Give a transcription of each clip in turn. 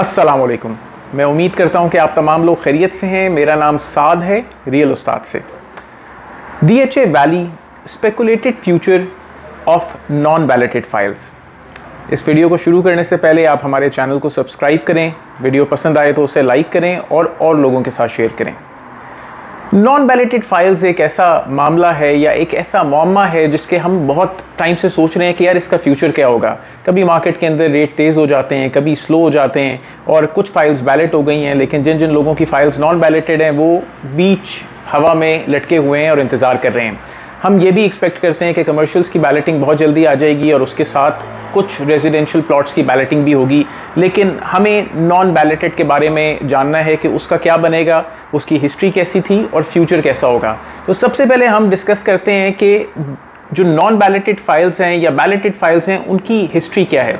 अस्सलामुअलैकुम। मैं उम्मीद करता हूं कि आप तमाम लोग खैरियत से हैं। मेरा नाम साद है, रियल उस्ताद से। DHA valley speculated future of non balloted files. इस वीडियो को शुरू करने से पहले आप हमारे चैनल को सब्सक्राइब करें, वीडियो पसंद आए तो उसे लाइक करें और लोगों के साथ शेयर करें। नॉन बैलेटेड फाइल्स एक ऐसा मामला है या एक ऐसा मुअम्मा है जिसके हम बहुत टाइम से सोच रहे हैं कि यार इसका फ्यूचर क्या होगा। कभी मार्केट के अंदर रेट तेज़ हो जाते हैं, कभी स्लो हो जाते हैं और कुछ फाइल्स बैलेट हो गई हैं, लेकिन जिन जिन लोगों की फाइल्स नॉन बैलेटेड हैं वो बीच हवा में लटके हुए हैं और इंतज़ार कर रहे हैं। हम ये भी एक्सपेक्ट करते हैं कि कमर्शियल्स की बैलेटिंग बहुत जल्दी आ जाएगी और उसके साथ कुछ रेजिडेंशियल प्लॉट्स की बैलेटिंग भी होगी, लेकिन हमें नॉन बैलेटेड के बारे में जानना है कि उसका क्या बनेगा, उसकी हिस्ट्री कैसी थी और फ्यूचर कैसा होगा। तो सबसे पहले हम डिस्कस करते हैं कि जो नॉन बैलेटेड फाइल्स हैं या बैलेटेड फाइल्स हैं उनकी हिस्ट्री क्या है।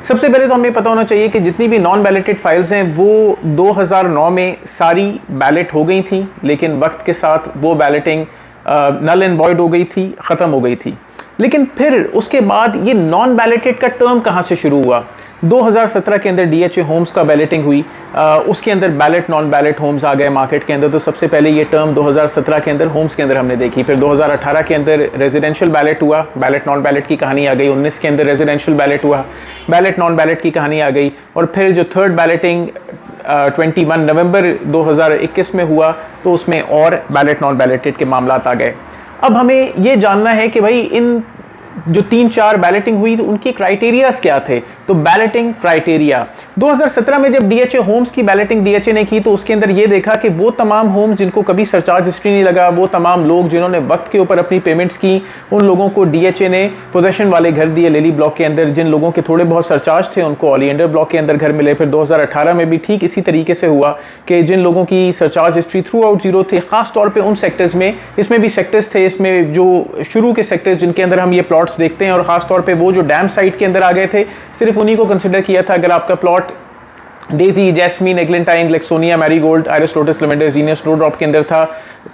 सबसे पहले तो हमें पता होना चाहिए कि जितनी भी नॉन बैलेटेड फाइल्स हैं वो 2009 में सारी बैलेट हो गई थी, लेकिन वक्त के साथ वो बैलेटिंग नल एंड वॉइड हो गई थी, ख़त्म हो गई थी। लेकिन फिर उसके बाद ये नॉन बैलेटेड का टर्म कहाँ से शुरू हुआ? 2017 के अंदर DHA होम्स का बैलेटिंग हुई, उसके अंदर बैलेट नॉन बैलेट होम्स आ गए मार्केट के अंदर। तो सबसे पहले ये टर्म 2017 के अंदर होम्स के अंदर हमने देखी। फिर 2018 के अंदर रेजिडेंशियल बैलेट हुआ, बैलेट नॉन बैलेट की कहानी आ गई। 19 के अंदर रेजिडेंशियल बैलेट हुआ, बैलेट नॉन बैलेट की कहानी आ गई। और फिर जो थर्ड बैलेटिंग 21 नवंबर 2021 में हुआ तो उसमें और बैलेट नॉन बैलेटेड के मामला आ गए। अब हमें ये जानना है कि भाई इन जो 3-4 बैलेटिंग हुई तो उनकी क्राइटेरियाज क्या थे। तो बैलेटिंग क्राइटेरिया 2017 में जब DHA होम्स की बैलेटिंग DHA ने की तो उसके अंदर ये देखा कि वो तमाम होम्स जिनको कभी सरचार्ज हिस्ट्री नहीं लगा, वो तमाम लोग जिन्होंने वक्त के ऊपर अपनी पेमेंट्स की, उन लोगों को DHA ने पोजेशन वाले घर दिए लेली ब्लॉक के अंदर। जिन लोगों के थोड़े बहुत सरचार्ज थे उनको ओलिएंडर ब्लॉक के अंदर घर मिले। फिर 2018 में भी ठीक इसी तरीके से हुआ कि जिन लोगों की surcharge history through out zero थे, खास तौर पर उन सेक्टर्स में, इसमें भी सेक्टर्स थे, इसमें जो शुरू के सेक्टर्स जिनके अंदर हम ये प्लॉट्स देखते हैं और खास तौर पे वो जो डैम साइट के अंदर आ गए थे, सिर्फ उन्हीं को कंसिडर किया था। अगर आपका plot daisy, jasmine, eglantine, gloxinia, marigold, iris lotus, lavender, zinnias, snowdrop के अंदर था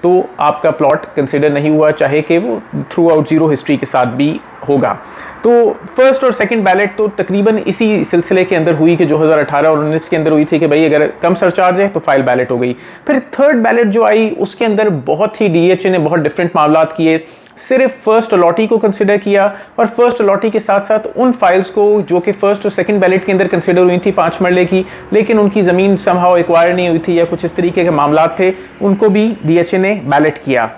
तो आपका प्लॉट कंसिडर नहीं हुआ, चाहे कि वो थ्रू आउट जीरो हिस्ट्री के साथ भी होगा। तो फर्स्ट और सेकंड बैलेट तो तकरीबन इसी सिलसिले के अंदर हुई कि जो 2018 और 19 के अंदर हुई थी कि भाई अगर कम सरचार्ज है तो फाइल बैलेट हो गई। फिर थर्ड बैलेट जो आई उसके अंदर बहुत ही DHA ने बहुत डिफरेंट मामलात किए। सिर्फ फर्स्ट अलॉटी को कंसिडर किया और फर्स्ट अलॉटी के साथ साथ उन फाइल्स को जो कि फर्स्ट और सेकंड बैलेट के अंदर कंसिडर हुई थी 5 मरले की, लेकिन उनकी ज़मीन समहाउ एक्वायर नहीं हुई थी या कुछ इस तरीके के मामला थे, उनको भी DHA ने बैलेट किया।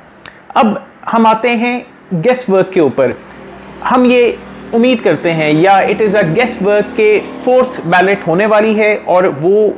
अब हम आते हैं गेस वर्क के ऊपर। हम ये उम्मीद करते हैं या it is a guess work के फोर्थ बैलेट होने वाली है और वो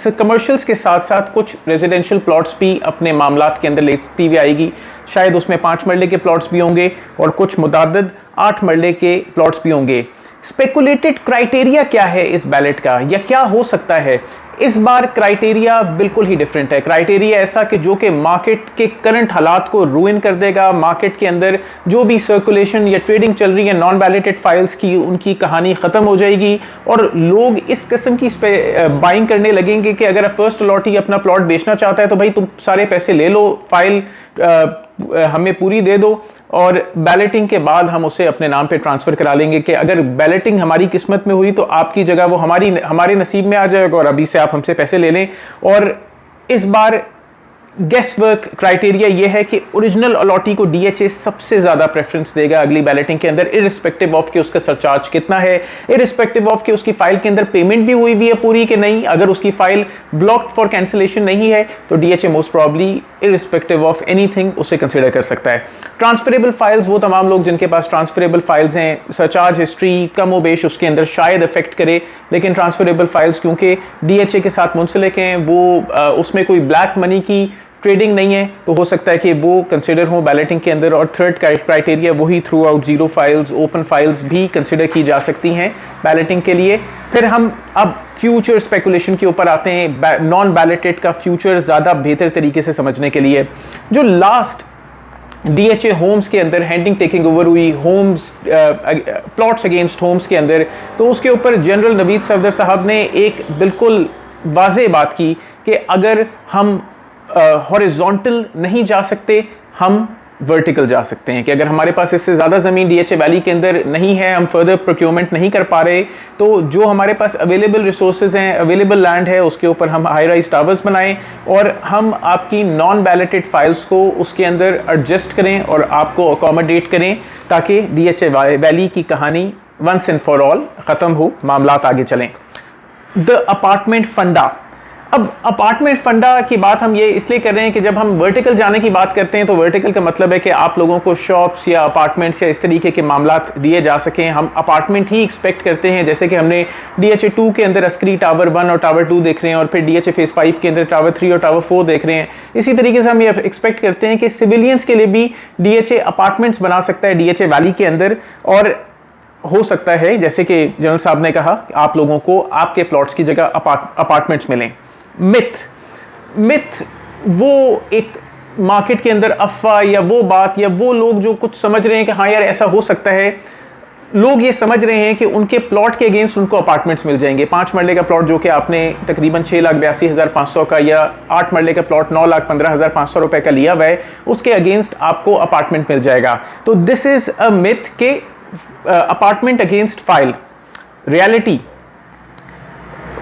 कमर्शियल्स के साथ साथ कुछ रेजिडेंशियल प्लॉट्स भी अपने मामलात के अंदर लेती हुई आएगी। शायद उसमें 5 मरले के प्लॉट्स भी होंगे और कुछ मुताद्दद 8 मरले के प्लॉट्स भी होंगे। स्पेकुलेटेड क्राइटेरिया क्या है इस बैलेट का या क्या हो सकता है? इस बार क्राइटेरिया बिल्कुल ही डिफरेंट है। क्राइटेरिया ऐसा कि जो कि मार्केट के करंट हालात को रूइन कर देगा। मार्केट के अंदर जो भी सर्कुलेशन या ट्रेडिंग चल रही है नॉन बैलेटेड फाइल्स की, उनकी कहानी ख़त्म हो जाएगी और लोग इस किस्म की बाइंग करने लगेंगे कि अगर फर्स्ट अलॉटी अपना प्लॉट बेचना चाहता है तो भाई तुम सारे पैसे ले लो, फाइल हमें पूरी दे दो और बैलेटिंग के बाद हम उसे अपने नाम पे ट्रांसफ़र करा लेंगे कि अगर बैलेटिंग हमारी किस्मत में हुई तो आपकी जगह वो हमारे नसीब में आ जाएगा और अभी से आप हमसे पैसे ले लें। और इस बार गेस वर्क क्राइटेरिया ये है कि ओरिजिनल अलॉटी को DHA सबसे ज़्यादा प्रेफरेंस देगा अगली बैलेटिंग के अंदर, इरिस्पेक्टिव ऑफ कि उसका सरचार्ज कितना है, इरिस्पेक्टिव ऑफ कि उसकी फाइल के अंदर पेमेंट भी हुई है पूरी कि नहीं। अगर उसकी फाइल ब्लॉक्ड फॉर कैंसिलेशन नहीं है तो DHA most probably irrespective of anything उसे कंसिडर कर सकता है। ट्रांसफरेबल फाइल्स, वो तमाम लोग जिनके पास ट्रांसफरेबल फाइल्स हैं, सरचार्ज हिस्ट्री कम व बेश उसके अंदर शायद इफेक्ट करे, लेकिन ट्रांसफरेबल फाइल्स क्योंकि DHA के साथ मुंसलिक हैं, वो उसमें कोई ब्लैक मनी की ट्रेडिंग नहीं है तो हो सकता है कि वो कंसिडर हो बैलेटिंग के अंदर। और थर्ड क्राइटेरिया वही through out zero files, open files भी कंसिडर की जा सकती हैं बैलेटिंग के लिए। फिर हम अब फ्यूचर स्पेकुलेशन के ऊपर आते हैं। नॉन बैलेटेड का फ्यूचर ज़्यादा बेहतर तरीके से समझने के लिए जो लास्ट DHA होम्स के अंदर हैंडिंग टेकिंग ओवर हुई, होम्स प्लॉट्स अगेंस्ट होम्स के अंदर, तो उसके ऊपर जनरल नवीद सफदर साहब ने एक बिल्कुल वाज़ेह बात की कि अगर हम हॉरिजॉन्टल नहीं जा सकते, हम वर्टिकल जा सकते हैं कि अगर हमारे पास इससे ज़्यादा ज़मीन DHA वैली के अंदर नहीं है, हम फर्दर प्रोक्योरमेंट नहीं कर पा रहे, तो जो हमारे पास अवेलेबल रिसोर्सेज हैं, अवेलेबल लैंड है, उसके ऊपर हम हाई राइज टावर्स बनाएं और हम आपकी नॉन बैलेटेड फाइल्स को उसके अंदर एडजस्ट करें और आपको अकोमोडेट करें ताकि DHA वैली की कहानी वंस एंड फॉर ऑल ख़त्म हो, मामलात आगे चलें। द अपार्टमेंट फंडा। अब अपार्टमेंट फंडा की बात हम ये इसलिए कर रहे हैं कि जब हम वर्टिकल जाने की बात करते हैं तो वर्टिकल का मतलब है कि आप लोगों को शॉप्स या अपार्टमेंट्स या इस तरीके के मामलात दिए जा सकें। हम अपार्टमेंट ही एक्सपेक्ट करते हैं, जैसे कि हमने DHA 2 के अंदर अस्करी टावर 1 और टावर 2 देख रहे हैं और फिर DHA फेज़ 5 के अंदर टावर 3 और टावर 4 देख रहे हैं। इसी तरीके से हम ये एक्सपेक्ट करते हैं कि सिविलियंस के लिए भी DHA अपार्टमेंट्स बना सकता है DHA वैली के अंदर, और हो सकता है जैसे कि जनरल साहब ने कहा आप लोगों को आपके प्लॉट्स की जगह अपार्टमेंट्स मिलें। मिथ वो एक मार्केट के अंदर अफवाह या वो बात या वो लोग जो कुछ समझ रहे हैं कि हाँ यार ऐसा हो सकता है, लोग ये समझ रहे हैं कि उनके प्लॉट के अगेंस्ट उनको अपार्टमेंट्स मिल जाएंगे। 5 मरले का प्लॉट जो कि आपने तकरीबन 6,82,500 का या 8 मरले का प्लॉट 9,15,500 रुपए का लिया हुआ है, उसके अगेंस्ट आपको अपार्टमेंट मिल जाएगा। तो दिस इज अ मिथ के apartment against file. Reality,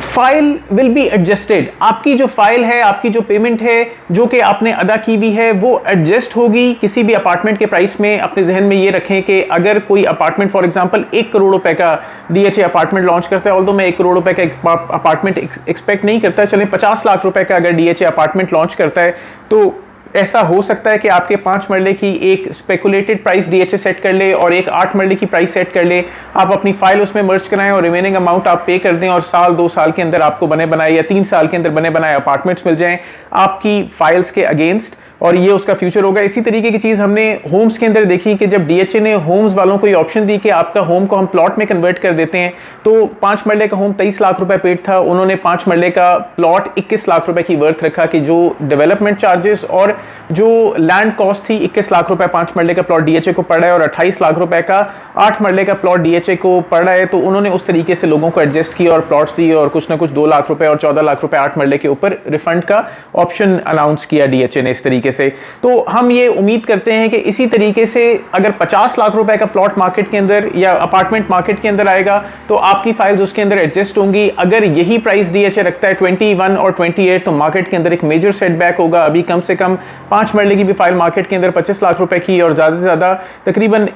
file will be adjusted. आपकी जो फाइल है, आपकी जो पेमेंट है जो कि आपने अदा की हुई है, वो एडजस्ट होगी किसी भी अपार्टमेंट के प्राइस में। अपने जहन में ये रखें कि अगर कोई अपार्टमेंट फॉर एग्जांपल 1 करोड़ रुपए का DHA अपार्टमेंट लॉन्च करता है, ऑल्दो मैं 1 करोड़ रुपए का अपार्टमेंट एक्सपेक्ट नहीं करता, चलें 50 लाख रुपए का अगर DHA अपार्टमेंट लॉन्च करता है, तो ऐसा हो सकता है कि आपके 5 मरले की एक स्पेकुलेटेड प्राइस DHA सेट कर ले और एक 8 मरले की प्राइस सेट कर ले। आप अपनी फाइल उसमें मर्ज कराएं और रिमेनिंग अमाउंट आप पे कर दें और साल 2 साल के अंदर आपको बने बनाए या 3 साल के अंदर बने बनाए अपार्टमेंट्स मिल जाएं आपकी फाइल्स के अगेंस्ट, और ये उसका फ्यूचर होगा। इसी तरीके की चीज़ हमने होम्स के अंदर देखी कि जब DHA ने होम्स वालों को ये ऑप्शन दी कि आपका होम को हम प्लॉट में कन्वर्ट कर देते हैं, तो 5 मरले का होम 23 लाख रुपए पेड था, उन्होंने 5 मरले का प्लॉट 21 लाख रुपए की वर्थ रखा कि जो डेवलपमेंट चार्जेस और जो लैंड कॉस्ट थी 21 लाख रुपए 5 मरले का प्लॉट DHA को पड़ रहा है और 28 लाख रुपए का 8 मरले का प्लॉट DHA को पड़ रहा है, तो उन्होंने उस तरीके से लोगों को एडजस्ट किया और प्लॉट्स दिए और कुछ ना कुछ 2 लाख रुपए और 14 लाख रुपए 8 मरले के ऊपर रिफंड का ऑप्शन अनाउंस किया DHA ने इस तरीके से। तो हम ये उम्मीद करते हैं कि इसी तरीके से अगर 50 लाख रुपए का प्लॉट मार्केट के अंदर या अपार्टमेंट मार्केट के अंदर आएगा तो आपकी फाइल्स उसके अंदर एडजस्ट होंगी। अगर यही प्राइस DHA रखता है 21 और 28, तो मार्केट के अंदर एक मेजर सेटबैक होगा। अभी कम से कम 5 मरले की भी फाइल मार्केट के अंदर 25 लाख रुपए की और ज़्यादा से ज़्यादा तकरीबन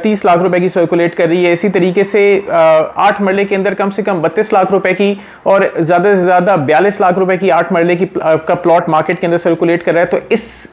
30 लाख रुपए की सर्कुलेट कर रही है। इसी तरीके से 8 मरले के अंदर कम से कम 32 लाख रुपए की और ज़्यादा से ज़्यादा 42 लाख रुपए की 8 मरले की का प्लॉट मार्केट के अंदर सर्कुलेट कर रहा है। तो इस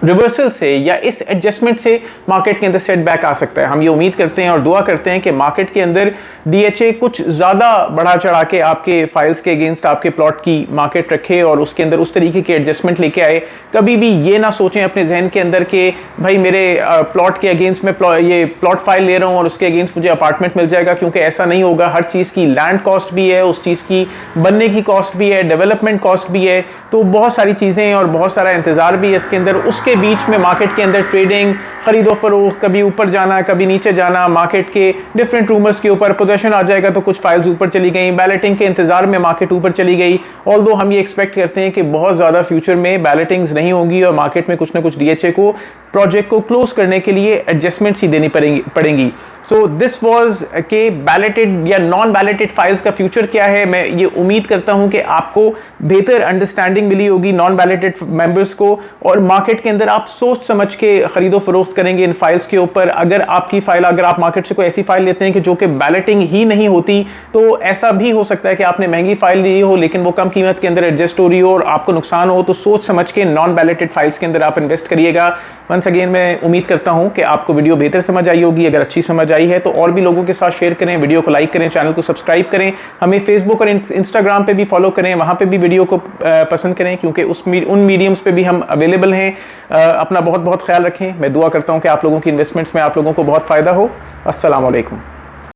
रिवर्सल से या इस एडजस्टमेंट से मार्केट के अंदर सेटबैक आ सकता है। हम ये उम्मीद करते हैं और दुआ करते हैं कि मार्केट के अंदर DHA कुछ ज़्यादा बढ़ा चढ़ा के आपके फाइल्स के अगेंस्ट आपके प्लॉट की मार्केट रखे और उसके अंदर उस तरीके के एडजस्टमेंट लेके आए। कभी भी ये ना सोचें अपने जहन के अंदर कि भाई मेरे प्लॉट के अगेंस्ट में ये प्लॉट फाइल ले रहा हूँ और उसके अगेंस्ट मुझे अपार्टमेंट मिल जाएगा, क्योंकि ऐसा नहीं होगा। हर चीज़ की लैंड कॉस्ट भी है, उस चीज़ की बनने की कॉस्ट भी है, डेवलपमेंट कॉस्ट भी है, तो बहुत सारी चीज़ें और बहुत सारा इंतज़ार भी है इसके अंदर। उसके बीच में मार्केट के अंदर ट्रेडिंग, खरीदो फरोख्त, कभी ऊपर जाना कभी नीचे जाना, मार्केट के डिफरेंट रूमर्स के ऊपर पोजीशन आ जाएगा तो कुछ फाइल्स ऊपर चली गई, बैलेटिंग के इंतजार में मार्केट ऊपर चली गई। ऑल्दो हम ये एक्सपेक्ट करते हैं कि बहुत ज़्यादा फ्यूचर में बैलेटिंग्स नहीं होंगी और मार्केट में कुछ ना कुछ DHA को प्रोजेक्ट को क्लोज करने के लिए एडजस्टमेंट्स ही देनी पड़ेंगी। सो दिस वाज के बैलेटेड या नॉन बैलेटेड फाइल्स का फ्यूचर क्या है। मैं ये उम्मीद करता हूं कि आपको बेहतर अंडरस्टैंडिंग मिली होगी नॉन बैलेटेड मेंबर्स को, और मार्केट के अंदर आप सोच समझ के खरीदो फरोख्त करेंगे इन फाइल्स के ऊपर। अगर आपकी फाइल, अगर आप मार्केट से कोई ऐसी फाइल लेते हैं कि जो कि बैलेटिंग ही नहीं होती, तो ऐसा भी हो सकता है कि आपने महंगी फाइल ली हो लेकिन वो कम कीमत के अंदर एडजस्ट हो रही हो और आपको नुकसान हो। तो सोच समझ के नॉन बैलेटेड फाइल्स के अंदर आप इन्वेस्ट करिएगा। वंस अगेन मैं उम्मीद करता हूं कि आपको वीडियो बेहतर समझ आई होगी। अगर अच्छी समझ आई है तो और भी लोगों के साथ शेयर करें, वीडियो को लाइक करें, चैनल को सब्सक्राइब करें, हमें फेसबुक और इंस्टाग्राम पे भी फॉलो करें, वहां पे भी वीडियो को पसंद करें क्योंकि उन मीडियम्स पे भी हम अवेलेबल हैं। अपना बहुत बहुत ख्याल रखें। मैं दुआ करता हूं कि आप लोगों की इन्वेस्टमेंट्स में आप लोगों को बहुत फ़ायदा हो। अस्सलाम वालेकुम।